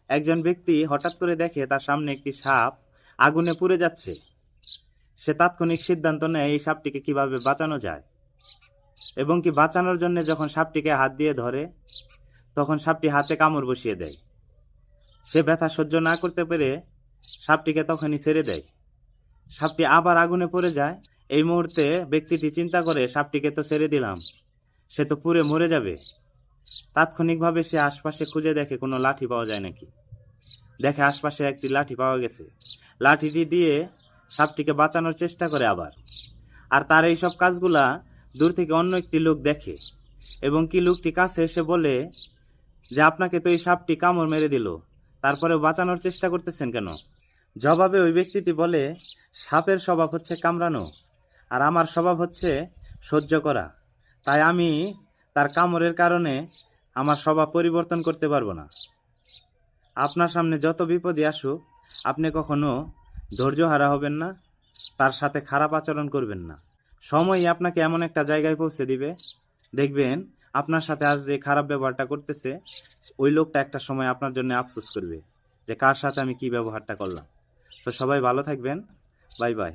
একজন ব্যক্তি হঠাৎ করে দেখে তার সামনে একটি সাপ আগুনে পুড়ে যাচ্ছে। সে তাৎক্ষণিক সিদ্ধান্ত নেয় এই সাপটিকে কিভাবে বাঁচানো যায়, এবং কি বাঁচানোর জন্য যখন সাপটিকে হাত দিয়ে ধরে তখন সাপটি হাতে কামড় বসিয়ে দেয়। সে ব্যথা সহ্য না করতে পেরে সাপটিকে তখনই ছেড়ে দেয়। সাপটি আবার আগুনে পড়ে যায়। এই মুহূর্তে ব্যক্তিটি চিন্তা করে, সাপটিকে তো ছেড়ে দিলাম, সে তো পুড়ে মরে যাবে। তাৎক্ষণিকভাবে সে আশপাশে খুঁজে দেখে কোনো লাঠি পাওয়া যায় নাকি। দেখে আশপাশে একটি লাঠি পাওয়া গেছে। লাঠিটি দিয়ে সাপটিকে বাঁচানোর চেষ্টা করে আবার। আর তার এইসব কাজগুলা দূর থেকে অন্য একটি লোক দেখে, এবং কি লোকটি কাছে এসে বলে যে আপনাকে তো এই সাপটি কামড় মেরে দিল, তারপরেও বাঁচানোর চেষ্টা করতেছেন কেন? জবাবে ওই ব্যক্তিটি বলে, সাপের স্বভাব হচ্ছে কামড়ানো, আর আমার স্বভাব হচ্ছে সহ্য করা। তাই আমি তার কামড়ের কারণে আমার স্বভাব পরিবর্তন করতে পারবো না। আপনার সামনে যত বিপদই আসুক, আপনি কখনো ধৈর্য হারা হবেন না, তার সাথে খারাপ আচরণ করবেন না। সময়ই আপনাকে এমন একটা জায়গায় পৌঁছে দিবে, দেখবেন আপনার সাথে আজ যে খারাপ ব্যবহারটা করতেছে ওই লোকটা একটা সময় আপনার জন্য আফসোস করবে যে কার সাথে আমি কি ব্যবহারটা করলাম। তো সবাই ভালো থাকবেন। Bye bye.